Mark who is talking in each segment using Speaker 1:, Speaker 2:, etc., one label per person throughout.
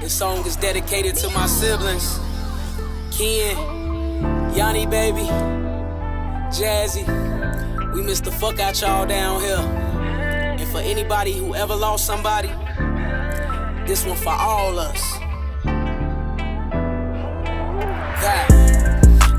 Speaker 1: This song is dedicated to my siblings, Ken, Yanni baby, Jazzy. We miss the fuck out y'all down here. And for anybody who ever lost somebody, this one for all us. That.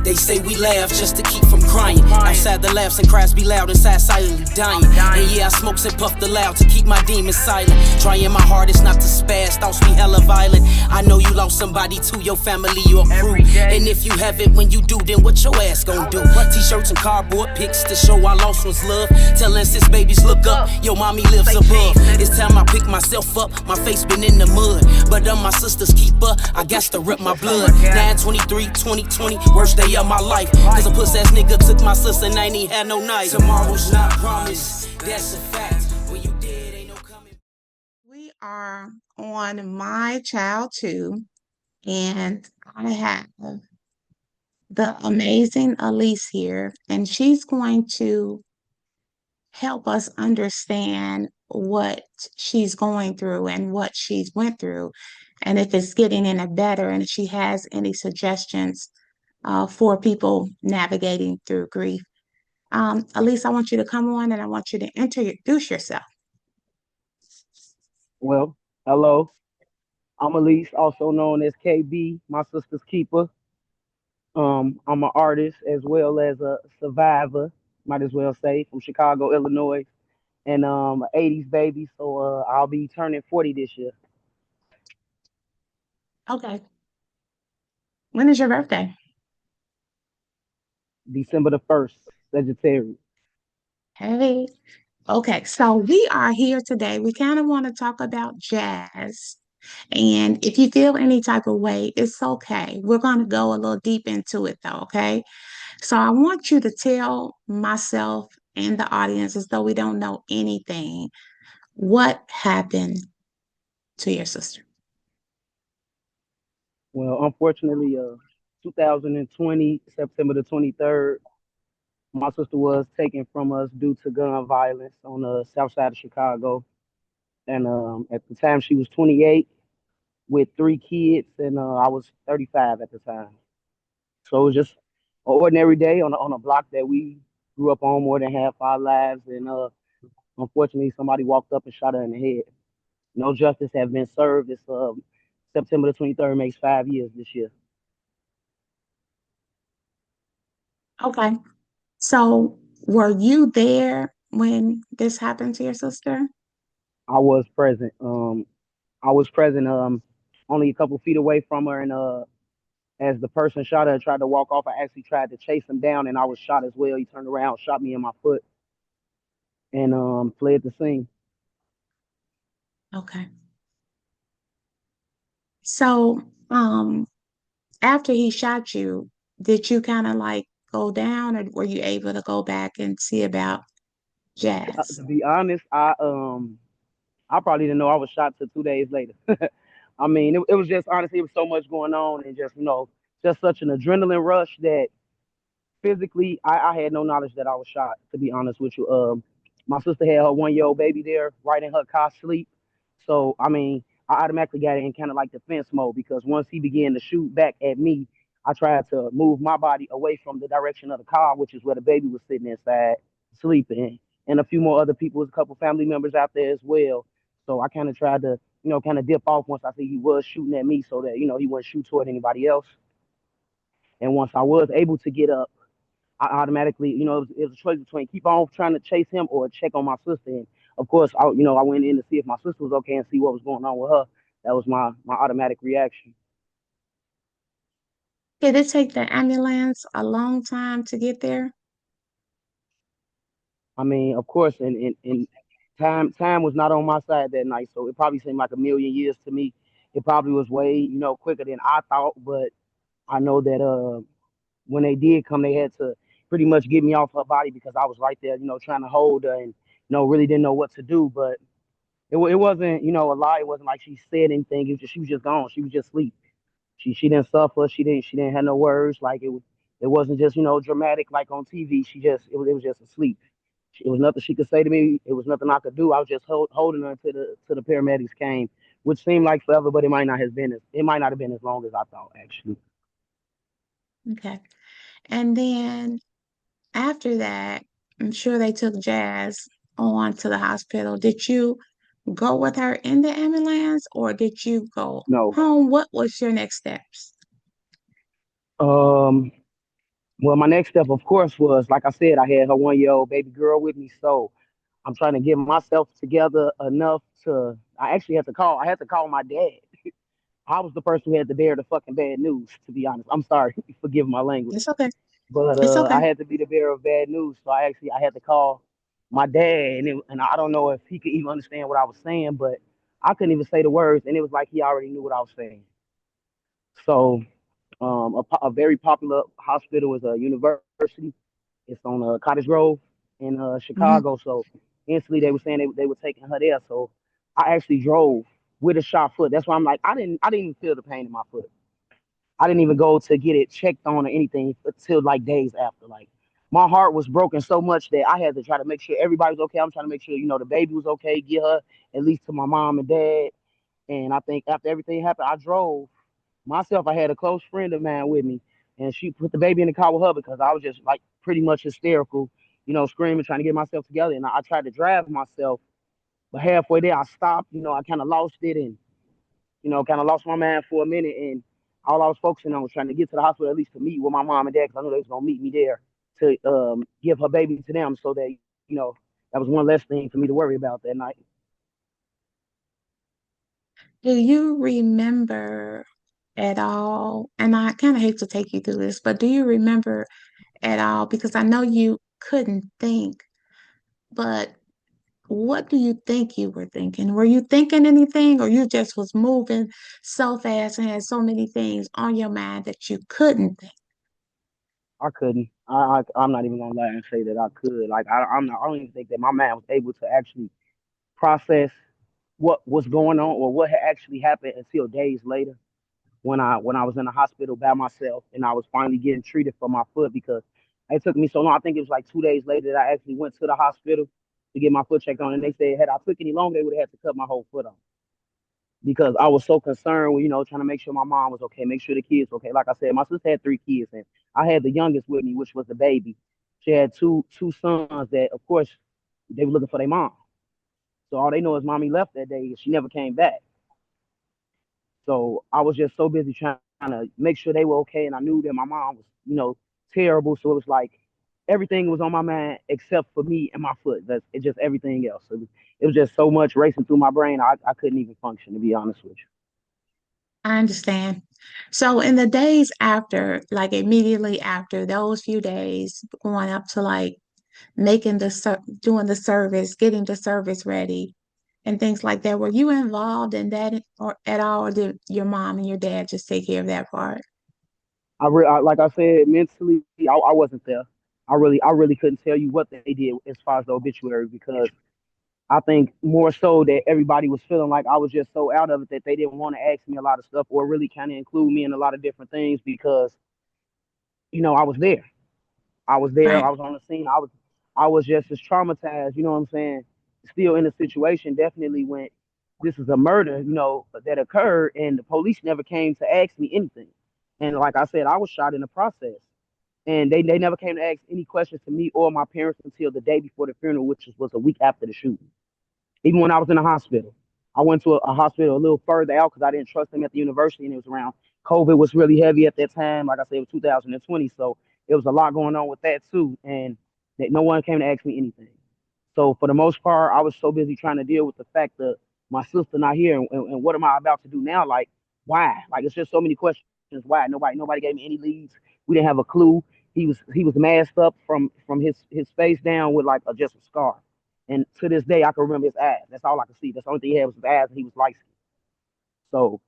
Speaker 1: They say we laugh just to keep from crying. Outside the laughs and cries be loud, inside silently dying. And yeah, I smokes and puff the loud to keep my demons silent. Trying my hardest not to spaz, thoughts be hella violent. I know you lost somebody to your family or crew. And if you have it when you do, then what your ass gon' do? T-shirts and cardboard pics to show I lost one's love. Telling sis babies look up, yo mommy lives above. It's time I pick myself up, my face been in the mud. But my sister's keeper, I got to rip my blood. 9/23/2020, worst day of my life. Cause a puss ass nigga took my sister and I ain't even had no knife. Tomorrow's not promised, that's a fact. When you dead, ain't no coming.
Speaker 2: We are on My Child 2, and I have the amazing Alyce here, and she's going to help us understand what she's going through and what she's went through, and if it's getting any better, and if she has any suggestions for people navigating through grief. Alyce, I want you to come on and I want you to introduce yourself.
Speaker 3: Well, hello. I'm Alyce, also known as KB, my sister's keeper. I'm an artist as well as a survivor, might as well say, from Chicago, Illinois, and an 80s baby. So I'll be turning 40 this year,
Speaker 2: Okay. When is your birthday?
Speaker 3: December the 1st, Sagittarius.
Speaker 2: Hey. Okay, so we are here today. We kind of want to talk about jazz. And if you feel any type of way, it's okay. We're going to go a little deep into it though, okay? So I want you to tell myself and the audience, as though we don't know anything, what happened to your sister.
Speaker 3: Well, unfortunately, 2020, September the 23rd, my sister was taken from us due to gun violence on the south side of Chicago. And at the time, she was 28 with three kids, and I was 35 at the time. So it was just an ordinary day on a block that we grew up on more than half our lives. And unfortunately, somebody walked up and shot her in the head. No justice has been served. It's September the 23rd makes 5 years this year.
Speaker 2: Okay. So were you there when this happened to your sister?
Speaker 3: I was present. I was present. Only a couple feet away from her, and as the person shot her and tried to walk off, I actually tried to chase him down, and I was shot as well. He turned around, shot me in my foot, and fled the scene.
Speaker 2: Okay. So, after he shot you, did you kind of like go down, or were you able to go back and see about Jazz?
Speaker 3: To be honest, I probably didn't know I was shot till 2 days later. I mean, it was just honestly, it was so much going on, and just just such an adrenaline rush that physically, I had no knowledge that I was shot. To be honest with you, my sister had her 1 year old baby there, right in her car sleep. So I mean, I automatically got in kind of like defense mode because once he began to shoot back at me, I tried to move my body away from the direction of the car, which is where the baby was sitting inside sleeping, and a few more other people, a couple family members out there as well. So I kind of tried to, kind of dip off once I see he was shooting at me, so that he wouldn't shoot toward anybody else. And once I was able to get up, I automatically, it was a choice between keep on trying to chase him or check on my sister. And of course, I went in to see if my sister was okay and see what was going on with her. That was my automatic reaction.
Speaker 2: Did it take the ambulance a long time to get there?
Speaker 3: I mean, of course, and time was not on my side that night, so it probably seemed like a million years to me. It probably was way, quicker than I thought, but I know that when they did come, they had to pretty much get me off her body because I was right there, trying to hold her and really didn't know what to do. But it wasn't, a lie. It wasn't like she said anything. It was just, she was just gone. She was just asleep. She didn't suffer. She didn't have no words. Like it wasn't just dramatic like on TV. It was just asleep. It was nothing she could say to me. It was nothing I could do. I was just holding her until the paramedics came. which seemed like forever, but it might not have been as long as I thought actually.
Speaker 2: Okay. And then after that, I'm sure they took Jazz on to the hospital. Did you go with her in the ambulance or did you go
Speaker 3: No.
Speaker 2: home? What was your next steps?
Speaker 3: Um. Well, my next step, of course, was like I said, I had her 1 year old baby girl with me, so I'm trying to get myself together enough to. I actually had to call. I had to call my dad. I was the person who had to bear the fucking bad news. To be honest, I'm sorry. Forgive my language.
Speaker 2: It's okay.
Speaker 3: But
Speaker 2: It's
Speaker 3: I
Speaker 2: okay.
Speaker 3: had to be the bearer of bad news. So I had to call my dad, and I don't know if he could even understand what I was saying, but I couldn't even say the words, and it was like he already knew what I was saying. So a very popular hospital is a university. It's on Cottage Grove in
Speaker 2: Hmm.
Speaker 3: Chicago. So instantly they were saying they were taking her there. So I actually drove with a shot foot. That's why I'm like I didn't even feel the pain in my foot. I didn't even go to get it checked on or anything until like days after. Like my heart was broken so much that I had to try to make sure everybody was okay. I'm trying to make sure the baby was okay, get her at least to my mom and dad. And I think after everything happened, I drove myself. I had a close friend of mine with me, and she put the baby in the car with her because I was just like pretty much hysterical, screaming, trying to get myself together. And I tried to drive myself, but halfway there I stopped. I kind of lost it and kind of lost my mind for a minute, and all I was focusing on was trying to get to the hospital at least to meet with my mom and dad because I knew they was gonna meet me there to give her baby to them, so that was one less thing for me to worry about that night.
Speaker 2: Do you remember at all? And I kind of hate to take you through this, but do you remember at all? Because I know you couldn't think, but what do you think you were thinking? Were you thinking anything, or you just was moving so fast and had so many things on your mind that you couldn't think?
Speaker 3: I couldn't. I'm not even gonna lie and say that I could. Like I'm not. I don't even think that my mind was able to actually process what was going on or what had actually happened until days later when I was in the hospital by myself and I was finally getting treated for my foot because it took me so long. I think it was like 2 days later that I actually went to the hospital to get my foot checked on, and they said had I took any longer, they would have had to cut my whole foot off because I was so concerned with trying to make sure my mom was okay, make sure the kids were okay. Like I said, my sister had 3 kids, and I had the youngest with me, which was the baby. She had two sons that, of course, they were looking for their mom. So all they know is mommy left that day. She never came back. So I was just so busy trying to make sure they were okay, and I knew that my mom was, terrible. So it was like everything was on my mind except for me and my foot. That's it, just everything else. It was just so much racing through my brain. I couldn't even function, to be honest with you.
Speaker 2: I understand. So in the days after, like immediately after those few days, going up to like doing the service, getting the service ready, and things like that, were you involved in that or at all, or did your mom and your dad just take care of that part?
Speaker 3: Like I said, mentally, I wasn't there. I really couldn't tell you what they did as far as the obituary because I think more so that everybody was feeling like I was just so out of it that they didn't want to ask me a lot of stuff or really kind of include me in a lot of different things because I was there. I was there.
Speaker 2: Right.
Speaker 3: I was on the scene. I was just as traumatized. You know what I'm saying? Still in the situation. Definitely when this is a murder, that occurred, and the police never came to ask me anything. And like I said, I was shot in the process, and they never came to ask any questions to me or my parents until the day before the funeral, which was a week after the shooting. Even when I was in the hospital, I went to a hospital a little further out because I didn't trust them at the university, and it was around COVID was really heavy at that time. Like I said, it was 2020, so it was a lot going on with that too, and that no one came to ask me anything. So for the most part, I was so busy trying to deal with the fact that my sister not here, and what am I about to do now? Like, why? Like, it's just so many questions. Why? Nobody gave me any leads. We didn't have a clue. He was masked up from his face down with like just a scar. And to this day, I can remember his eyes. That's all I could see. That's the only thing he had was his eyes, and he was light skinned. So,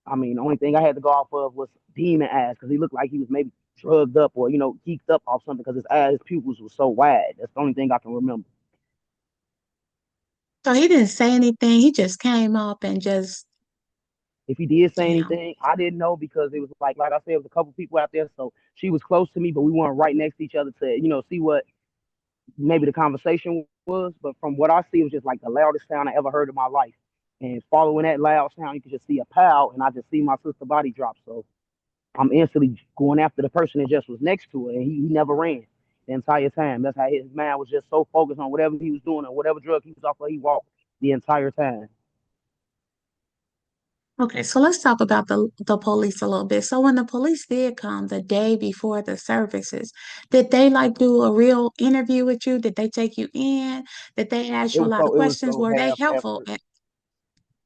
Speaker 3: I mean, the only thing I had to go off of was demon eyes because he looked like he was maybe drugged up or geeked up off something because his eyes, his pupils were so wide. That's the only thing I can remember.
Speaker 2: So he didn't say anything. He just came up and just,
Speaker 3: If he did say
Speaker 2: damn.
Speaker 3: anything, I didn't know because it was like I said, it was a couple people out there, so she was close to me, but we weren't right next to each other to see what maybe the conversation was. But from what I see, it was just like the loudest sound I ever heard in my life. And following that loud sound, you could just see a pow, and I just see my sister's body drop. So I'm instantly going after the person that just was next to her, and he never ran the entire time. That's how his mind was just so focused on whatever he was doing or whatever drug he was off of. He walked the entire time.
Speaker 2: Okay, so let's talk about the police a little bit. So when the police did come the day before the services, did they like do a real interview with you? Did they take you in? Did they ask you a lot of
Speaker 3: It was
Speaker 2: questions?
Speaker 3: so
Speaker 2: Were they
Speaker 3: half
Speaker 2: helpful
Speaker 3: effort.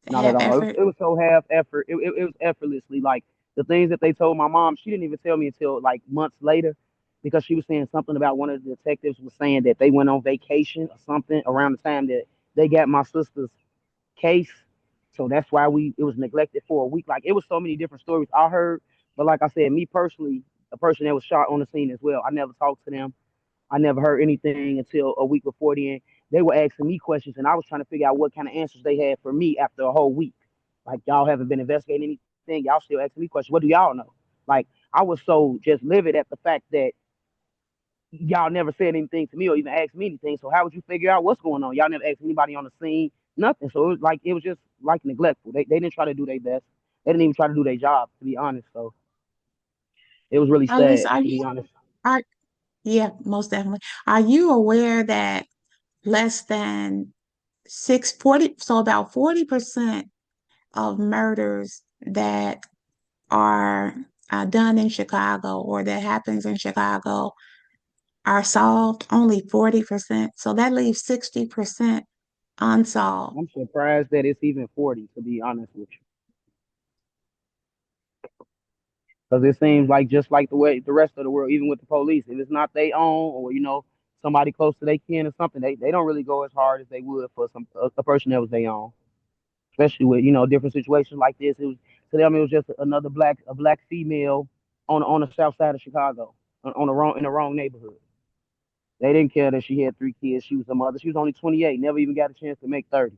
Speaker 2: at
Speaker 3: Not at
Speaker 2: half
Speaker 3: all.
Speaker 2: effort?
Speaker 3: It was so half effort. It was effortlessly. Like the things that they told my mom, she didn't even tell me until like months later, because she was saying something about one of the detectives was saying that they went on vacation or something around the time that they got my sister's case. So that's why we it was neglected for a week. Like it was so many different stories I heard. But like I said, me personally, a person that was shot on the scene as well, I never talked to them. I never heard anything until a week before then. They were asking me questions, and I was trying to figure out what kind of answers they had for me after a whole week. Like y'all haven't been investigating anything. Y'all still asking me questions. What do y'all know? Like I was so just livid at the fact that y'all never said anything to me or even asked me anything. So how would you figure out what's going on? Y'all never asked anybody on the scene, nothing. So it was just like neglectful. They didn't try to do their best. They didn't even try to do their job, to be honest. So it was really
Speaker 2: At least
Speaker 3: sad, to be honest.
Speaker 2: are yeah, most definitely. Are you aware that less than 640, so about 40% of murders that are done in Chicago or that happens in Chicago are solved only 40%. So that leaves 60% unsolved.
Speaker 3: I'm surprised that it's even 40, to be honest with you. Because it seems like just like the way the rest of the world, even with the police, if it's not they own or somebody close to their kin or something, they don't really go as hard as they would for a person that was their own. Especially with different situations like this. It was to them it was just another black female on the south side of Chicago on the wrong in the wrong neighborhood. They didn't care that she had 3 kids. She was a mother. She was only 28. Never even got a chance to make 30.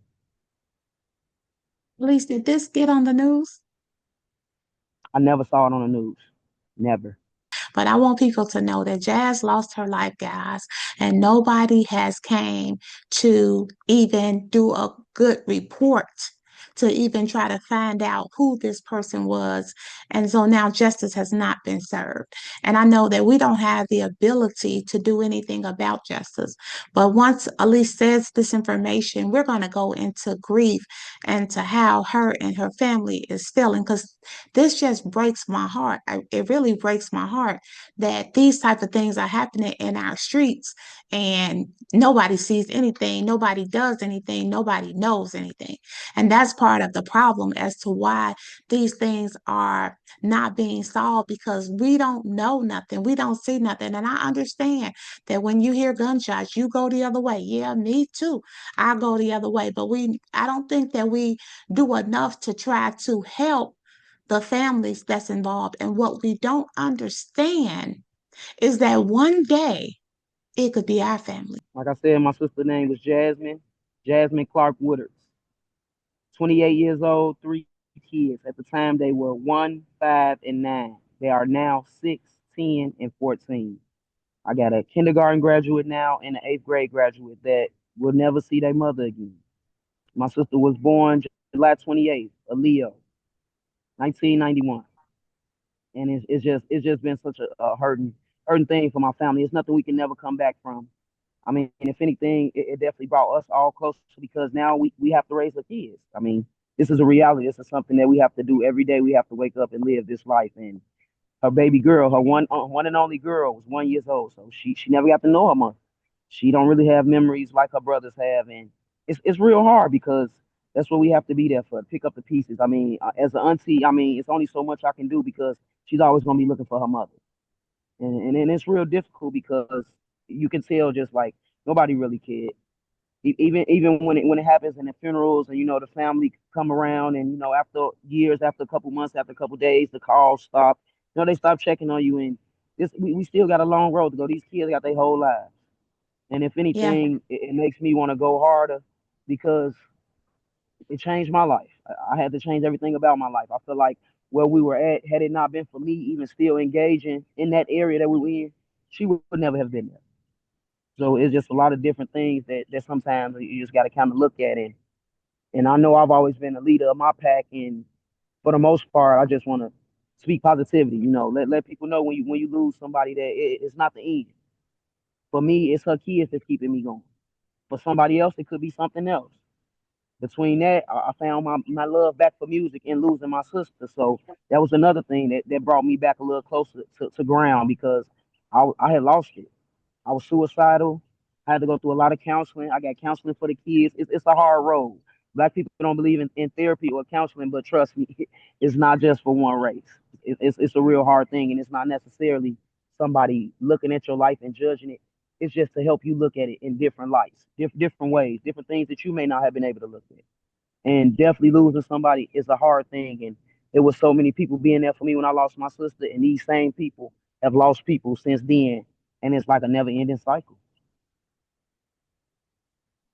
Speaker 2: At least did this get on the news?
Speaker 3: I never saw it on the news. Never.
Speaker 2: But I want people to know that Jazz lost her life, guys, and nobody has came to even do a good report to even try to find out who this person was. And so now justice has not been served. And I know that we don't have the ability to do anything about justice. But once Alyce says this information, we're going to go into grief and to how her and her family is feeling because this just breaks my heart. It really breaks my heart that these type of things are happening in our streets and nobody sees anything, nobody does anything, nobody knows anything. And that's part of the problem as to why these things are not being solved because we don't know nothing. We don't see nothing. And I understand that when you hear gunshots, you go the other way. Yeah, me too. I go the other way. But I don't think that we do enough to try to help the families that's involved. And what we don't understand is that one day it could be our family.
Speaker 3: Like I said, my sister's name was Jasmine Clark Woodards. 28 years old, 3 kids. At the time, they were 1, 5, and 9. They are now 6, 10, and 14. I got a kindergarten graduate now and an eighth grade graduate that will never see their mother again. My sister was born July 28th, a Leo, 1991. And it's just been such a hurting thing for my family. It's nothing we can never come back from. I mean, if anything, it definitely brought us all closer because now we have to raise the kids. I mean, this is a reality. This is something that we have to do every day. We have to wake up and live this life. And her baby girl, her one and only girl, was 1 year old, so she never got to know her mother. She don't really have memories like her brothers have, and it's real hard because that's what we have to be there for, pick up the pieces. I mean, as an auntie, I mean, it's only so much I can do because she's always gonna be looking for her mother, and it's real difficult because you can tell just like nobody really cared. Even when it happens in the funerals and the family come around and after years, after a couple months, after a couple days, the calls stop. They stop checking on you, and we still got a long road to go. These kids got their whole lives, and if
Speaker 2: Yeah,
Speaker 3: anything, it makes me want to go harder because it changed my life. I had to change everything about my life. I feel like where we were at, had it not been for me even still engaging in that area that we were in, she would never have been there. So it's just a lot of different things that sometimes you just got to kind of look at it. And I know I've always been a leader of my pack, and for the most part, I just want to speak positivity. Let people know when you lose somebody that it's not the end. For me, it's her kids that's keeping me going. For somebody else, it could be something else. Between that, I found my love back for music and losing my sister. So that was another thing that brought me back a little closer to ground because I had lost it. I was suicidal. I had to go through a lot of counseling. I got counseling for the kids. It's a hard road. Black people don't believe in therapy or counseling, but trust me, it's not just for one race. It's a real hard thing, and it's not necessarily somebody looking at your life and judging it. It's just to help you look at it in different lights, different ways, different things that you may not have been able to look at. And definitely losing somebody is a hard thing. And it was so many people being there for me when I lost my sister, and these same people have lost people since then, and it's like a never-ending cycle.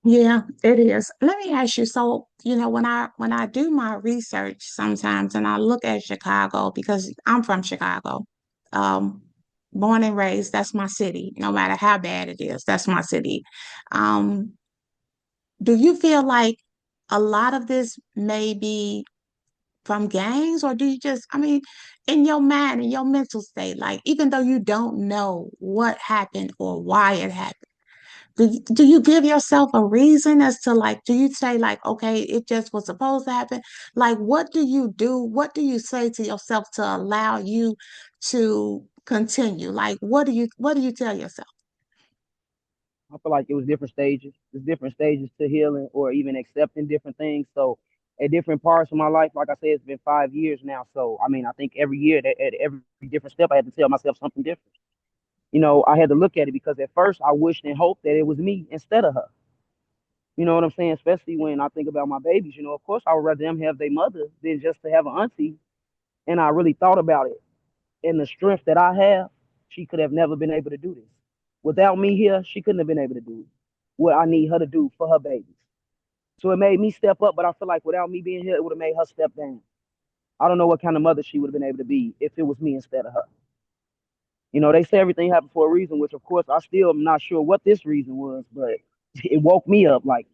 Speaker 2: Yeah, it is. Let me ask you, so, when I do my research sometimes and I look at Chicago because I'm from Chicago, um, born and raised, that's my city. No matter how bad it is, that's my city. Um, do you feel like a lot of this may be from gangs, or do you just, I mean, in your mind, in your mental state, like even though you don't know what happened or why it happened? Do you give yourself a reason as to, like, do you say like, okay, it just was supposed to happen? Like, what do you do? What do you say to yourself to allow you to continue? Like, what do you tell yourself?
Speaker 3: I feel like it was different stages. There's different stages to healing or even accepting different things. So at different parts of my life, like I said, it's been 5 years now. So I mean, I think every year that at every different step, I had to tell myself something different. I had to look at it because at first I wished and hoped that it was me instead of her. You know what I'm saying? Especially when I think about my babies. Of course, I would rather them have their mother than just to have an auntie. And I really thought about it. And the strength that I have, she could have never been able to do this. Without me here, she couldn't have been able to do what I need her to do for her babies. So it made me step up, but I feel like without me being here, it would have made her step down. I don't know what kind of mother she would have been able to be if it was me instead of her. They say everything happened for a reason, which of course I still am not sure what this reason was, but it woke me up. Like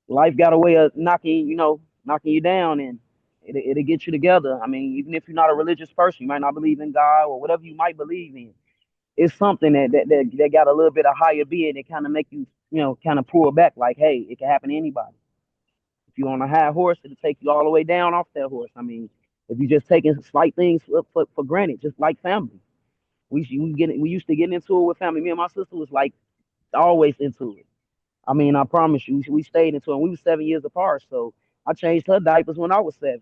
Speaker 3: life got a way of knocking you down, and it'll get you together. I mean, even if you're not a religious person, you might not believe in God or whatever you might believe in. It's something that got a little bit of higher being that kind of make you, kind of pull back. Like, hey, it can happen to anybody. If you're on a high horse, it'll take you all the way down off that horse. I mean, if you're just taking slight things for granted, just like family. We used to get into it with family. Me and my sister was like always into it. I mean, I promise you, we stayed into it. And we were 7 years apart, so I changed her diapers when I was 7.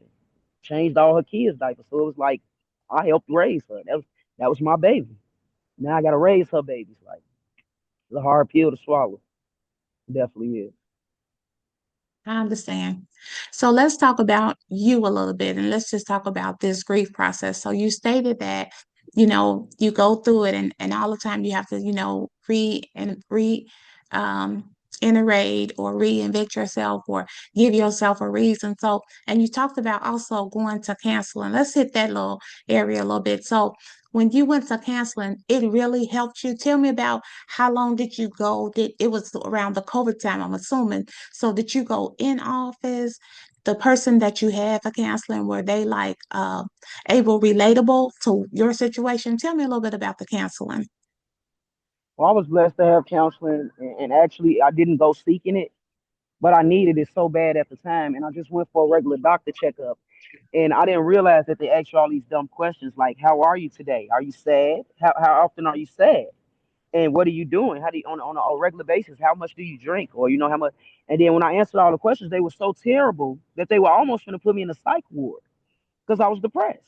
Speaker 3: Changed all her kids' diapers, so it was like I helped raise her. That was my baby. Now I gotta raise her babies. Like it's a hard pill to swallow. Definitely is.
Speaker 2: I understand. So let's talk about you a little bit and let's just talk about this grief process. So you stated that, you go through it and all the time you have to, um iterate or reinvent yourself or give yourself a reason. So, and you talked about also going to counseling. Let's hit that little area a little bit. So when you went to counseling, it really helped you. Tell me about how long did you go? Did it was around the COVID time, I'm assuming. So did you go in office? The person that you had for counseling, were they like able, relatable to your situation? Tell me a little bit about the counseling.
Speaker 3: Well, I was blessed to have counseling, and actually, I didn't go seeking it, but I needed it so bad at the time, and I just went for a regular doctor checkup, and I didn't realize that they ask you all these dumb questions like, "How are you today? Are you sad? How often are you sad? And what are you doing? How do you on a regular basis? How much do you drink? Or how much?" And then when I answered all the questions, they were so terrible that they were almost going to put me in a psych ward because I was depressed.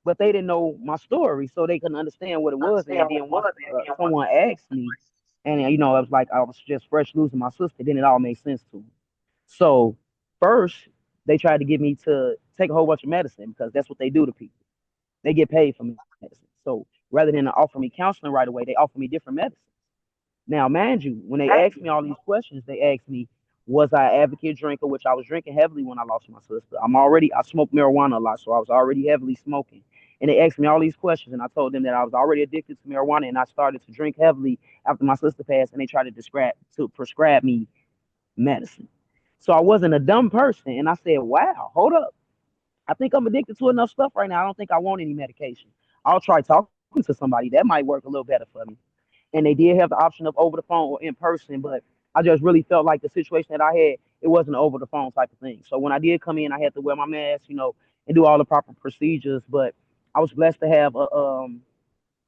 Speaker 3: But they didn't know my story, so they couldn't understand what it was. And then once someone asked me, and I was like, I was just fresh losing my sister, then it all made sense to me. So first, they tried to get me to take a whole bunch of medicine because that's what they do to people. They get paid for medicine. So rather than offer me counseling right away, they offer me different medicine. Now, mind you, when they asked me all these questions, they asked me, was I an advocate drinker, which I was drinking heavily when I lost my sister. I smoked marijuana a lot, so I was already heavily smoking. And they asked me all these questions, and I told them that I was already addicted to marijuana, and I started to drink heavily after my sister passed, and they tried to prescribe me medicine. So I wasn't a dumb person. And I said, wow, hold up. I think I'm addicted to enough stuff right now. I don't think I want any medication. I'll try talking to somebody. That might work a little better for me. And they did have the option of over the phone or in person, but I just really felt like the situation that I had, it wasn't an over the phone type of thing. So when I did come in, I had to wear my mask, and do all the proper procedures. But I was blessed to have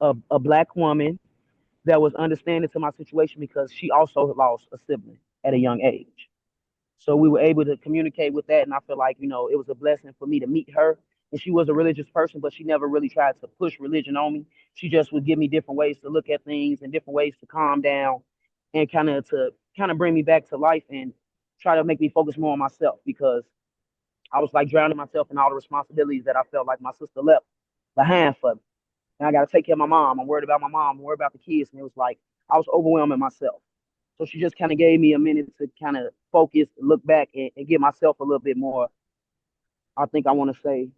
Speaker 3: a black woman that was understanding to my situation because she also lost a sibling at a young age. So we were able to communicate with that, and I feel like it was a blessing for me to meet her. And she was a religious person, but she never really tried to push religion on me. She just would give me different ways to look at things and different ways to calm down, and kind of bring me back to life and try to make me focus more on myself because I was like drowning myself in all the responsibilities that I felt like my sister left behind for me. And I got to take care of my mom. I'm worried about my mom. I'm worried about the kids, and it was like I was overwhelming myself. So she just kind of gave me a minute to kind of focus, look back, and give myself a little bit more. I think I want to say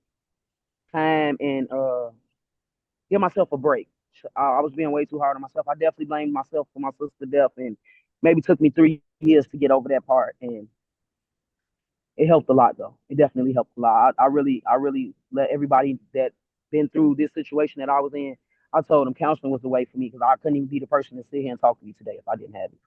Speaker 3: time and give myself a break. I was being way too hard on myself. I definitely blamed myself for my sister's death, and maybe took me 3 years to get over that part. And it helped a lot, though. It definitely helped a lot. I really let everybody that been through this situation that I was in. I told them counseling was the way for me because I couldn't even be the person to sit here and talk to you today if I didn't have it.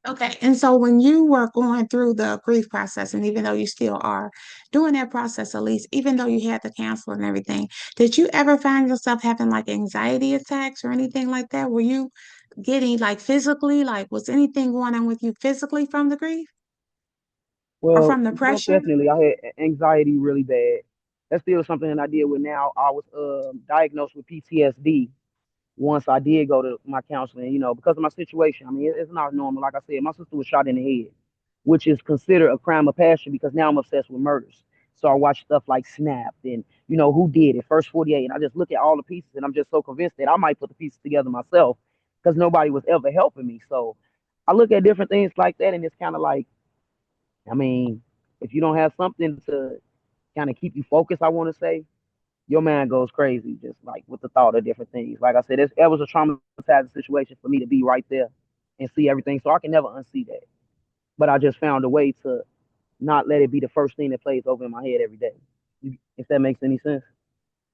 Speaker 2: Okay. And so when you were going through the grief process, and even though you still are doing that process, at least, even though you had the counselor and everything, did you ever find yourself having like anxiety attacks or anything like that? Were you getting like physically, like was anything going on with you physically from the grief or
Speaker 3: Well,
Speaker 2: from the
Speaker 3: most
Speaker 2: pressure?
Speaker 3: definitely, I had anxiety really bad. That's still something that I deal with now. I was diagnosed with PTSD once I did go to my counseling, because of my situation. I mean, it's not normal. Like I said, my sister was shot in the head, which is considered a crime of passion because now I'm obsessed with murders. So I watch stuff like Snapped and, who did it, First 48. And I just look at all the pieces and I'm just so convinced that I might put the pieces together myself because nobody was ever helping me. So I look at different things like that and it's kind of like, I mean, if you don't have something to kind of keep you focused, I want to say, your mind goes crazy just like with the thought of different things. Like I said, it was a traumatizing situation for me to be right there and see everything. So I can never unsee that. But I just found a way to not let it be the first thing that plays over in my head every day. If that makes any sense.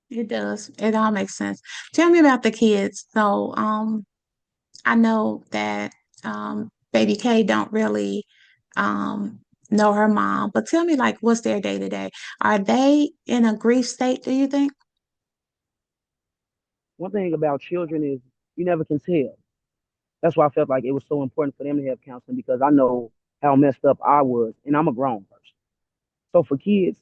Speaker 2: It does. It all makes sense. Tell me about the kids. So, I know that baby K don't really um know her mom, but tell me like what's their day to day? Are they in a grief state, do you think?
Speaker 3: One thing about children is you never can tell. That's why I felt like it was so important for them to have counseling because I know how messed up I was, and I'm a grown person. So for kids,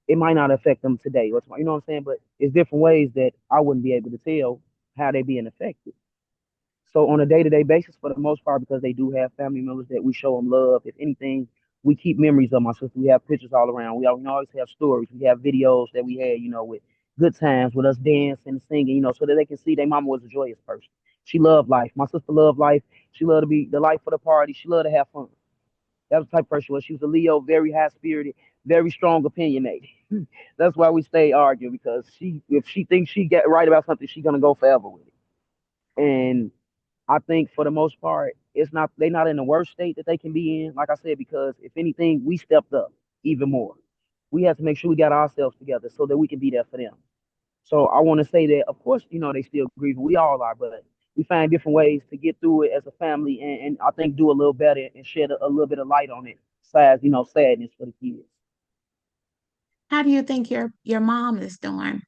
Speaker 3: it might not affect them today, or tomorrow, you know what I'm saying? But it's different ways that I wouldn't be able to tell how they being affected. So on a day-to-day basis, for the most part, because they do have family members that we show them love. If anything, we keep memories of my sister. We have pictures all around. We always have stories. We have videos that we had, with good times, with us dancing and singing, so that they can see their mama was a joyous person. She loved life. My sister loved life. She loved to be the life of the party. She loved to have fun. That was the type of person she was. She was a Leo, very high spirited, very strong, opinionated. That's why we stay arguing because if she thinks she get right about something, she's gonna go forever with it. And I think for the most part, it's not they're not in the worst state that they can be in. Like I said, because if anything, we stepped up even more. We have to make sure we got ourselves together so that we can be there for them. So I want to say that, of course, they still grieving. We all are, but we find different ways to get through it as a family, and I think do a little better and shed a little bit of light on it. Besides, sadness for the kids.
Speaker 2: How do you think your mom is doing?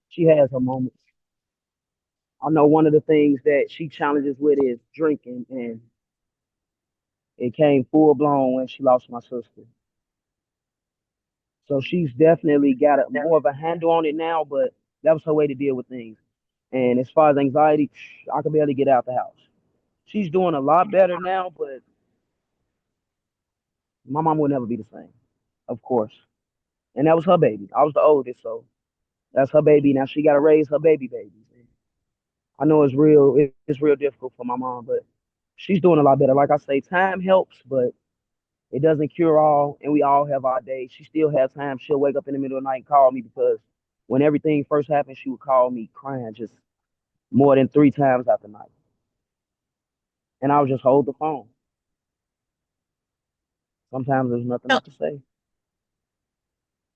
Speaker 3: She has her moments. I know one of the things that she challenges with is drinking, and it came full blown when she lost my sister. So she's definitely got more of a handle on it now, but that was her way to deal with things. And as far as anxiety, I could barely get out the house. She's doing a lot better now, but my mom will never be the same, of course. And that was her baby. I was the oldest, so that's her baby. Now she got to raise her baby babies. And I know it's real. It's real difficult for my mom, but she's doing a lot better. Like I say, time helps, but it doesn't cure all, and we all have our days. She still has time. She'll wake up in the middle of the night and call me because when everything first happened, she would call me crying just more than 3 times out the night. and I would just hold the phone. Sometimes there's nothing
Speaker 2: So,
Speaker 3: I could say.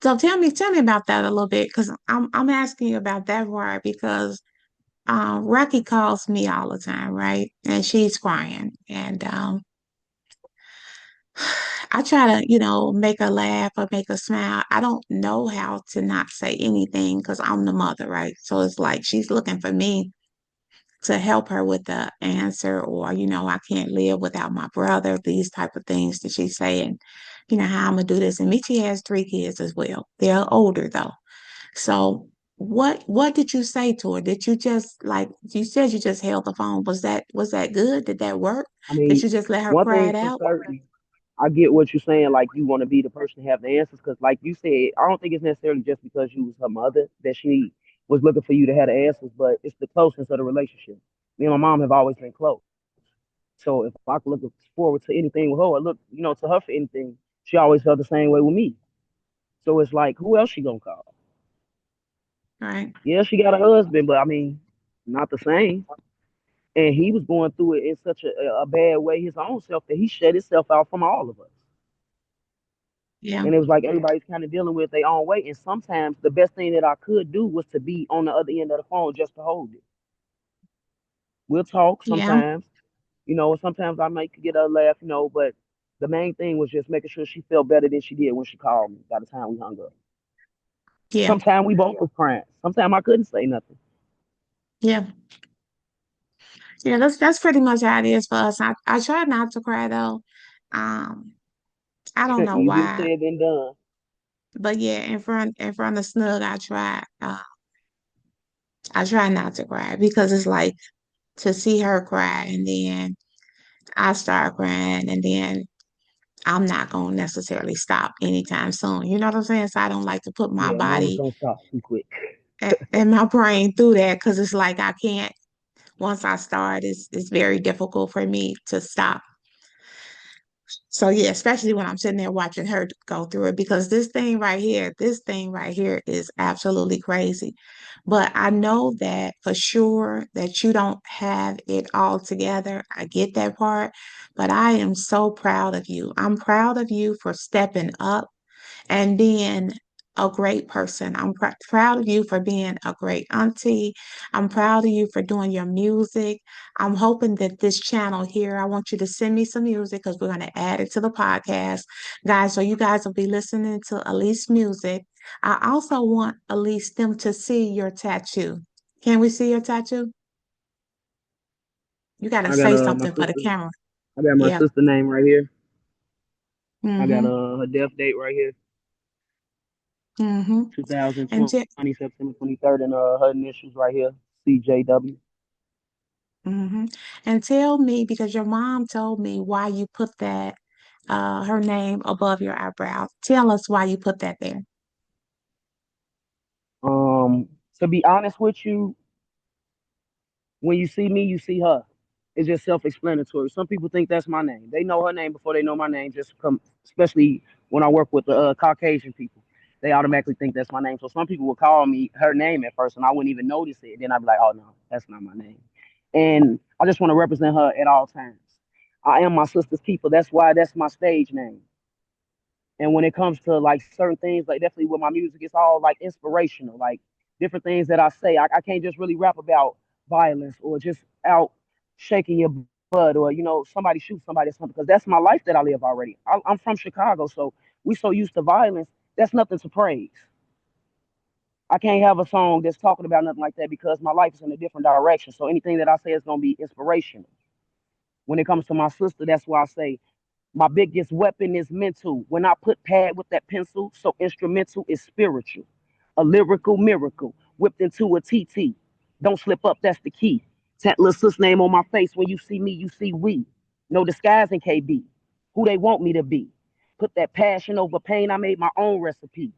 Speaker 2: so tell me about that a little bit, because I'm asking you about that part because Rocky calls me all the time, right? And she's crying, and I try to, make her laugh or make her smile. I don't know how to not say anything because I'm the mother, right? So it's like she's looking for me to help her with the answer, or I can't live without my brother, these type of things that she's saying, how I'm gonna do this. And Michi has 3 kids as well. They're older though. So what did you say to her? Did you just, like you said, you just held the phone? Was that good? Did that work?
Speaker 3: I
Speaker 2: Did
Speaker 3: mean,
Speaker 2: you just let her
Speaker 3: one
Speaker 2: cry
Speaker 3: thing
Speaker 2: it
Speaker 3: for
Speaker 2: out?
Speaker 3: certain, I get what you're saying. Like you want to be the person to have the answers, because, like you said, I don't think it's necessarily just because you was her mother that she was looking for you to have the answers, but it's the closeness of the relationship. Me and my mom have always been close. So if I could look forward to anything with her, or look, to her for anything, she always felt the same way with me. So it's like, who else she gonna call?
Speaker 2: Right.
Speaker 3: Yeah, she got a husband, but I mean, not the same. And he was going through it in such a bad way his own self that he shut himself out from all of us.
Speaker 2: Yeah.
Speaker 3: And it was like everybody's kind of dealing with their own way. And sometimes the best thing that I could do was to be on the other end of the phone just to hold it. We'll talk
Speaker 2: Yeah.
Speaker 3: sometimes, sometimes I might get a laugh, but the main thing was just making sure she felt better than she did when she called me by the time we hung up.
Speaker 2: Yeah.
Speaker 3: Sometimes we both was crying. Sometimes I couldn't say nothing.
Speaker 2: Yeah. Yeah, that's pretty much how it is for us. I try not to cry though. Um, I don't know
Speaker 3: Easier
Speaker 2: why,
Speaker 3: said than done.
Speaker 2: but yeah, in front of Snug, I try not to cry because it's like to see her cry and then I start crying and then I'm not gonna necessarily stop anytime soon. You know what I'm saying? So I don't like to put my
Speaker 3: Yeah, mamas
Speaker 2: body
Speaker 3: don't stop too quick.
Speaker 2: and my brain through that because it's like I can't. Once I start, it's very difficult for me to stop. So yeah, especially when I'm sitting there watching her go through it, because this thing right here is absolutely crazy. But I know that for sure that you don't have it all together. I get that part, but I am so proud of you. I'm proud of you for stepping up and being a great person. I'm proud of you for being a great auntie. I'm proud of you for doing your music. I'm hoping that this channel here, I want you to send me some music because we're going to add it to the podcast, guys. So you guys will be listening to Alyce music. I also want Alyce them to see your tattoo. Can we see your tattoo? You got to
Speaker 3: I got
Speaker 2: say
Speaker 3: my
Speaker 2: something for the
Speaker 3: sister.
Speaker 2: camera.
Speaker 3: I got my
Speaker 2: Yeah.
Speaker 3: sister name right here. I got
Speaker 2: Mm-hmm.
Speaker 3: her death date right here,
Speaker 2: Mm-hmm. And
Speaker 3: 2020 September 23rd, and her initials right here, CJW.
Speaker 2: hmm And tell me, because your mom told me why you put that, her name above your eyebrow. Tell us why you put that there.
Speaker 3: To be honest with you, when you see me, you see her. It's just self-explanatory. Some people think that's my name. They know her name before they know my name. Just come, especially when I work with the Caucasian people, they automatically think that's my name. So some people will call me her name at first, and I wouldn't even notice it. Then I'd be like, "Oh no, that's not my name." And I just want to represent her at all times. I am my sister's keeper. That's why that's my stage name. And when it comes to like certain things, like definitely with my music, it's all like inspirational, like different things that I say. I can't just really rap about violence or just out shaking your butt, or somebody shoot somebody or something, because that's my life that I live already. I'm from Chicago, so we so used to violence. That's nothing to praise. I can't have a song that's talking about nothing like that because my life is in a different direction. So anything that I say is gonna be inspirational. When it comes to my sister, that's why I say my biggest weapon is mental. When I put pad with that pencil, so instrumental is spiritual. A lyrical miracle whipped into a TT. Don't slip up, that's the key. Tat little sis name on my face. When you see me, you see we. No disguising KB. Who they want me to be. Put that passion over pain, I made my own recipe.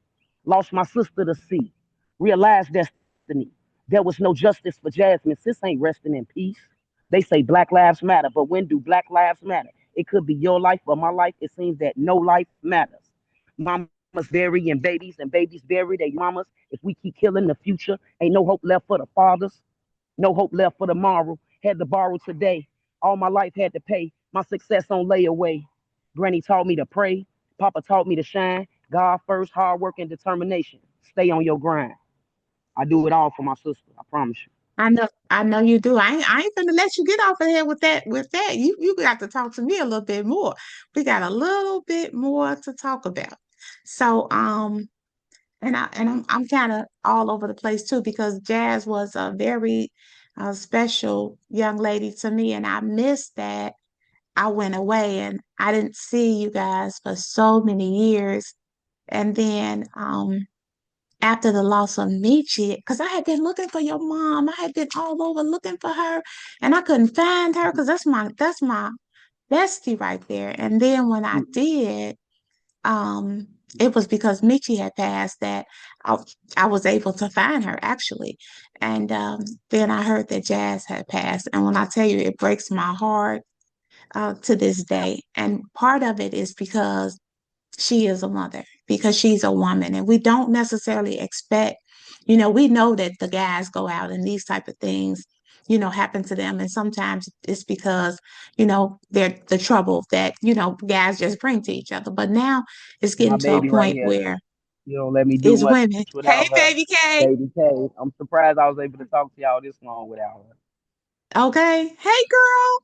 Speaker 3: Lost my sister to sea. Realized destiny. There was no justice for Jasmine. Sis ain't resting in peace. They say Black Lives Matter, but when do Black Lives matter? It could be your life or my life. It seems that no life matters. Mamas burying babies and babies bury their mamas. If we keep killing the future, ain't no hope left for the fathers. No hope left for tomorrow. Had to borrow today. All my life had to pay. My success on layaway. Granny taught me to pray. Papa taught me to shine. God first, hard work and determination. Stay on your grind. I do it all for my sister. I promise you.
Speaker 2: I know you do. I ain't gonna let you get off of here with that. With that, you got to talk to me a little bit more. We got a little bit more to talk about. So, I'm kind of all over the place too because Jazz was a very special young lady to me, and I missed that. I went away and I didn't see you guys for so many years, and then after the loss of Michi, because I had been looking for your mom. I had been all over looking for her and I couldn't find her because that's my bestie right there. And then when I did, um, it was because Michi had passed that I, I was able to find her actually. And then I heard that Jazz had passed. And when I tell you, it breaks my heart to this day. And part of it is because she is a mother because she's a woman and we don't necessarily expect, we know that the guys go out and these type of things happen to them, and sometimes it's because they're the trouble that guys just bring to each other, but now it's
Speaker 3: My
Speaker 2: getting to a
Speaker 3: baby right
Speaker 2: point
Speaker 3: here.
Speaker 2: where
Speaker 3: You don't let me do
Speaker 2: it's
Speaker 3: much
Speaker 2: women. Hey,
Speaker 3: without her.
Speaker 2: baby K.
Speaker 3: Baby K. I'm surprised I was able to talk to y'all this long without her.
Speaker 2: Okay, hey girl.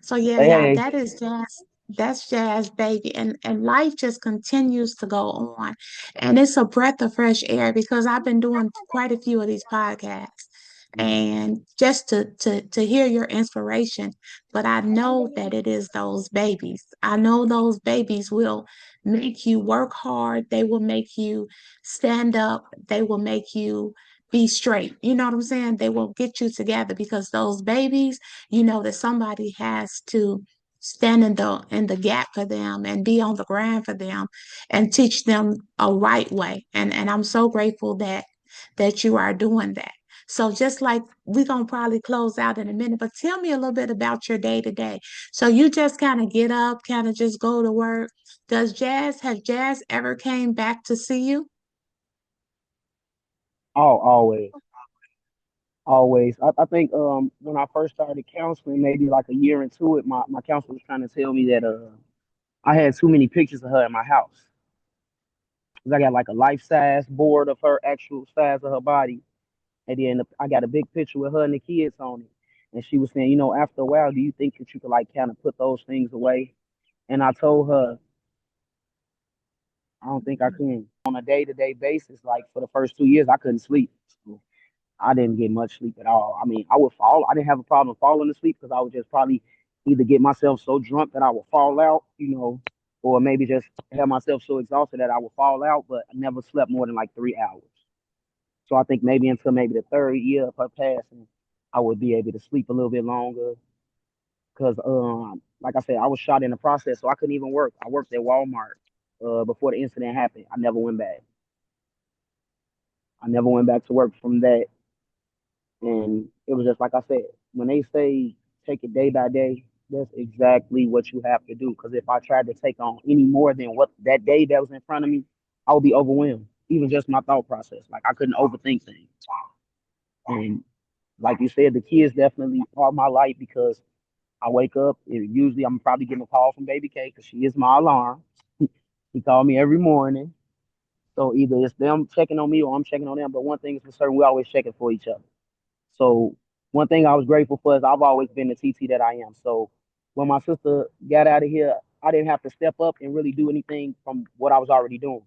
Speaker 2: So yeah,
Speaker 3: Hey,
Speaker 2: y'all,
Speaker 3: hey.
Speaker 2: that is Jazz. That's Jazz, baby, and life just continues to go on, and it's a breath of fresh air because I've been doing quite a few of these podcasts, and just to hear your inspiration. But I know that it is those babies. I know those babies will make you work hard. They will make you stand up. They will make you be straight. You know what I'm saying? They will get you together because those babies that somebody has to stand in the gap for them and be on the ground for them and teach them a right way. And I'm so grateful that you are doing that. So just like we're gonna probably close out in a minute, but tell me a little bit about your day to day. So you just kind of get up, kind of just go to work. Has Jazz ever came back to see you?
Speaker 3: Oh, always. Always. I think when I first started counseling, maybe like a year into it, my counselor was trying to tell me that I had too many pictures of her in my house. 'Cause I got like a life size board of her actual size of her body. And then I got a big picture with her and the kids on it. And she was saying, after a while, do you think that you could like kind of put those things away? And I told her, I don't think I can. On a day-to-day basis, like for the first 2 years, I couldn't sleep. I didn't get much sleep at all. I mean, I would fall. I didn't have a problem falling asleep because I would just probably either get myself so drunk that I would fall out, or maybe just have myself so exhausted that I would fall out, but I never slept more than like 3 hours. So I think maybe until maybe the third year of her passing, I would be able to sleep a little bit longer. Because, like I said, I was shot in the process, so I couldn't even work. I worked at Walmart before the incident happened. I never went back. I never went back to work from that. And it was just like I said, when they say take it day by day, that's exactly what you have to do. Because if I tried to take on any more than what that day that was in front of me, I would be overwhelmed. Even just my thought process, like I couldn't overthink things. And like you said, the kids definitely are my light because I wake up. And usually, I'm probably getting a call from Baby K because she is my alarm. He called me every morning. So either it's them checking on me or I'm checking on them. But one thing is for certain, we always checking for each other. So one thing I was grateful for is I've always been the TT that I am. So when my sister got out of here, I didn't have to step up and really do anything from what I was already doing.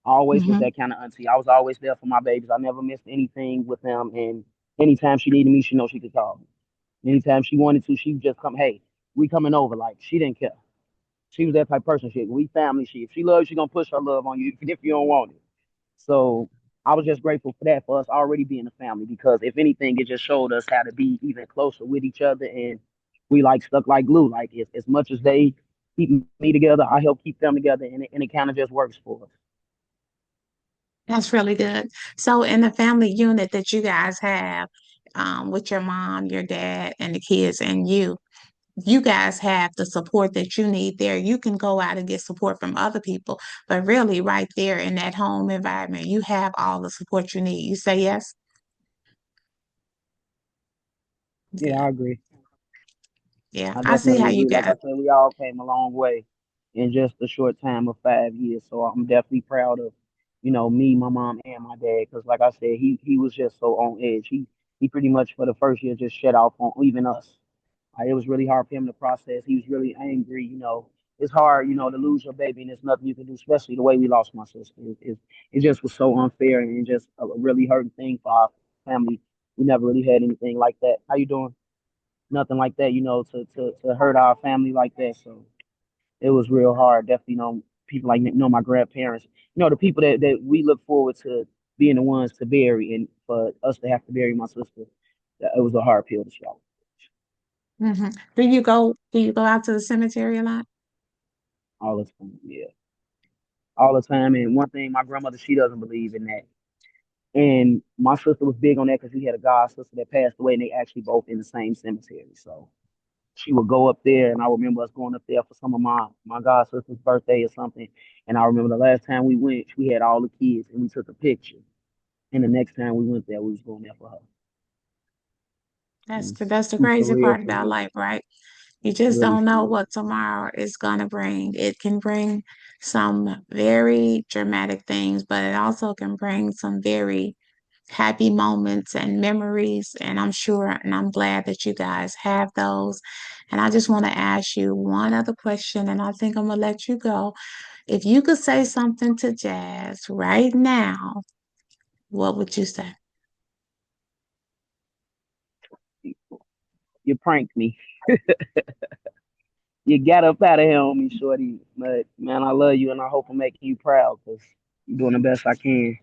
Speaker 3: I always was
Speaker 2: Hmm.
Speaker 3: that kind of auntie. I was always there for my babies. I never missed anything with them. And anytime she needed me, she know she could call me. Anytime she wanted to, she would just come, hey, we coming over. Like she didn't care. She was that type of person. We family. If she loves, she gonna push her love on you, even if you don't want it. So I was just grateful for that, for us already being a family, because if anything, it just showed us how to be even closer with each other, and we like stuck like glue. Like as much as they keep me together, I help keep them together, and it kind of just works for us.
Speaker 2: That's really good. So in the family unit that you guys have, with your mom, your dad, and the kids, and you guys have the support that you need there. You can go out and get support from other people, but really, right there in that home environment, you have all the support you need. You say yes?
Speaker 3: Yeah, I
Speaker 2: Good.
Speaker 3: agree.
Speaker 2: Yeah,
Speaker 3: I
Speaker 2: I see how
Speaker 3: definitely
Speaker 2: you
Speaker 3: agree. Like I
Speaker 2: got.
Speaker 3: said, we all came a long way in just a short time of 5 years. So I'm definitely proud of, me, my mom, and my dad. Because like I said, he was just so on edge. He pretty much for the first year just shut off on even us. It was really hard for him to process. He was really angry. It's hard, to lose your baby, and there's nothing you can do. Especially the way we lost my sister. It just was so unfair and just a really hurting thing for our family. We never really had anything like that. How you doing? Nothing like that, to hurt our family like that. So it was real hard. Definitely, people like my grandparents, the people that we look forward to being the ones to bury, and for us to have to bury my sister, that it was a hard pill to swallow
Speaker 2: Do you go out to the cemetery a lot?
Speaker 3: all the time. Yeah, all the time. And one thing, my grandmother, she doesn't believe in that. And my sister was big on that because we had a god sister that passed away, and they actually both in the same cemetery. So she would go up there, and I remember us going up there for some of my god sister's birthday or something. And I remember the last time we went, we had all the kids, and we took a picture. And the next time we went there, we was going there for her. And
Speaker 2: That's the
Speaker 3: she
Speaker 2: crazy part about life, right? You just
Speaker 3: really
Speaker 2: don't know
Speaker 3: surreal.
Speaker 2: what tomorrow is gonna bring. It can bring some very dramatic things, but it also can bring some very happy moments and memories. And I'm sure and I'm glad that you guys have those. And I just want to ask you one other question, and I think I'm gonna let you go. If you could say something to Jazz right now, what would you say?
Speaker 3: You pranked me. You got up out of here on me, shorty. But man, I love you, and I hope I'm making you proud because you're doing the best I can.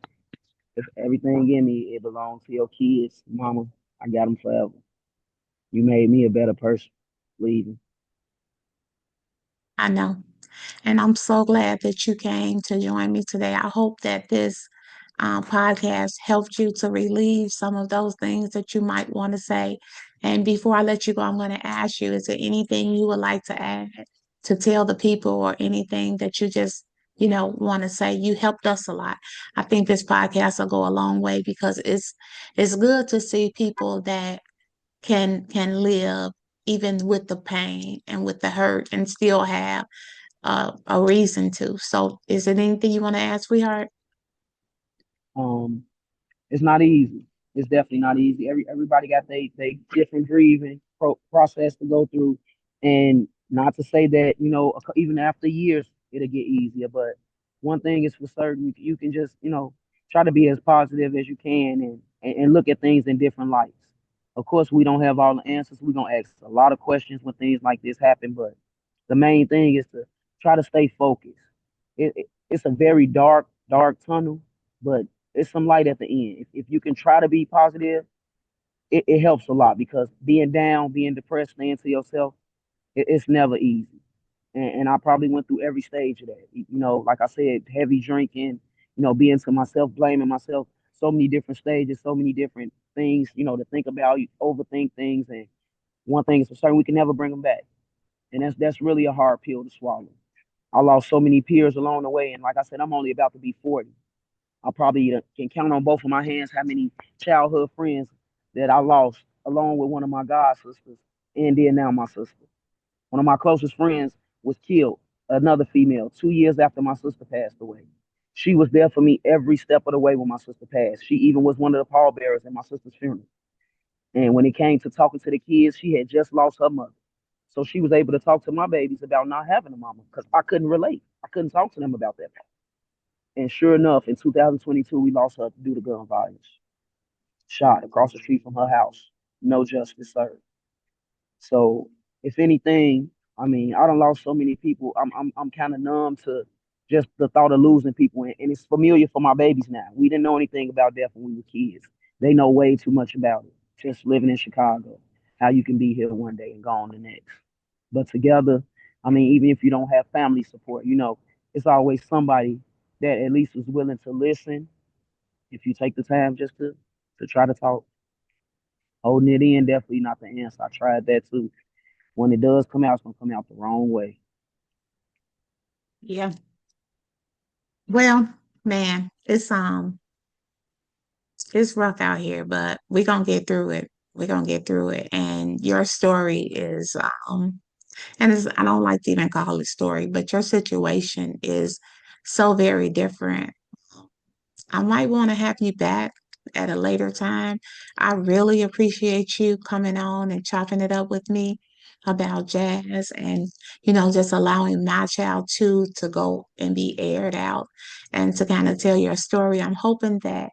Speaker 3: If everything in me, it belongs to your kids, mama. I got them forever. You made me a better person leaving.
Speaker 2: I know. And I'm so glad that you came to join me today. I hope that this podcast helped you to relieve some of those things that you might want to say. And before I let you go, I'm going to ask you, is there anything you would like to add to tell the people or anything that you just, want to say? You helped us a lot. I think this podcast will go a long way because it's good to see people that can live even with the pain and with the hurt and still have a reason to. So, is there anything you want to ask, sweetheart?
Speaker 3: Um, It's not easy. It's definitely not easy. Everybody got they different grieving process to go through, and not to say that even after years it'll get easier. But one thing is for certain, you can just try to be as positive as you can, and look at things in different lights. Of course, we don't have all the answers. We're gonna ask a lot of questions when things like this happen, but the main thing is to try to stay focused. It's a very dark tunnel, but it's some light at the end. If you can try to be positive, it helps a lot because being down, being depressed, staying to yourself, it's never easy. And I probably went through every stage of that. Like I said, heavy drinking, being to myself, blaming myself, so many different stages, so many different things, to think about. You overthink things, and one thing is for certain, we can never bring them back. And that's really a hard pill to swallow. I lost so many peers along the way, and like I said, I'm only about to be 40. I probably can count on both of my hands how many childhood friends that I lost, along with one of my god sisters, and then now my sister. One of my closest friends was killed, another female, 2 years after my sister passed away. She was there for me every step of the way when my sister passed. She even was one of the pallbearers at my sister's funeral. And when it came to talking to the kids, she had just lost her mother. So she was able to talk to my babies about not having a mama because I couldn't relate. I couldn't talk to them about that. And sure enough, in 2022, we lost her due to gun violence. Shot across the street from her house. No justice served. So, if anything, I mean, I don't lost so many people. I'm kind of numb to just the thought of losing people, and it's familiar for my babies now. We didn't know anything about death when we were kids. They know way too much about it. Just living in Chicago, how you can be here one day and gone the next. But together, I mean, even if you don't have family support, it's always somebody that at least is willing to listen. If you take the time just to try to talk, holding it in, definitely not the answer. I tried that too. When it does come out, it's gonna come out the wrong way.
Speaker 2: Yeah. Well, man, it's rough out here, but we're gonna get through it. We're gonna get through it. And your story is, and it's, I don't like to even call it story, but your situation is so very different. I might want to have you back at a later time. I really appreciate you coming on and chopping it up with me about jazz and, just allowing my child too to go and be aired out and to kind of tell your story. I'm hoping that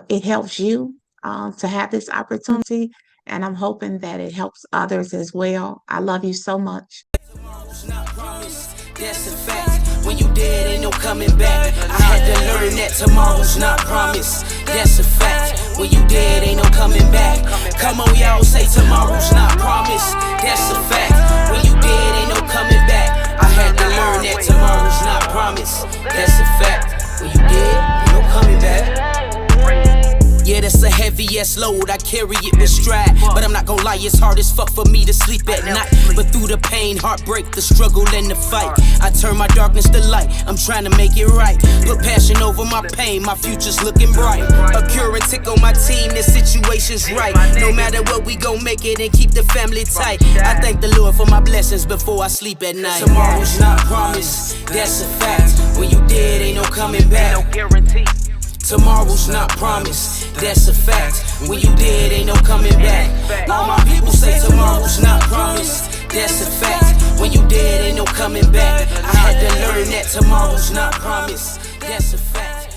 Speaker 2: it helps you to have this opportunity, and I'm hoping that it helps others as well. I love you so much.
Speaker 1: Tomorrow's not promised, that's a fact. When you dead, ain't no coming back. I had to learn that tomorrow's not promised, that's a fact. When you dead, ain't no coming back. Come on, y'all, say tomorrow's not promised, that's a fact. When you dead, ain't no coming back. I had to learn that tomorrow's not promised, that's a fact. When you dead, ain't no coming back. Yeah, that's a heavy ass load, I carry it with stride. But I'm not gonna lie, it's hard as fuck for me to sleep at night. But through the pain, heartbreak, the struggle and the fight, I turn my darkness to light, I'm trying to make it right. Put passion over my pain, my future's looking bright. A cure and tick on my team, the situation's right. No matter what, we gon' make it and keep the family tight. I thank the Lord for my blessings before I sleep at night. Tomorrow's not promised, that's a fact. When you dead, ain't no coming back. No guarantee. Tomorrow's not promised, that's a fact. When you dead, ain't no coming back. All my people say tomorrow's not promised, that's a fact. When you dead, ain't no coming back. I had to learn that tomorrow's not promised, that's a fact.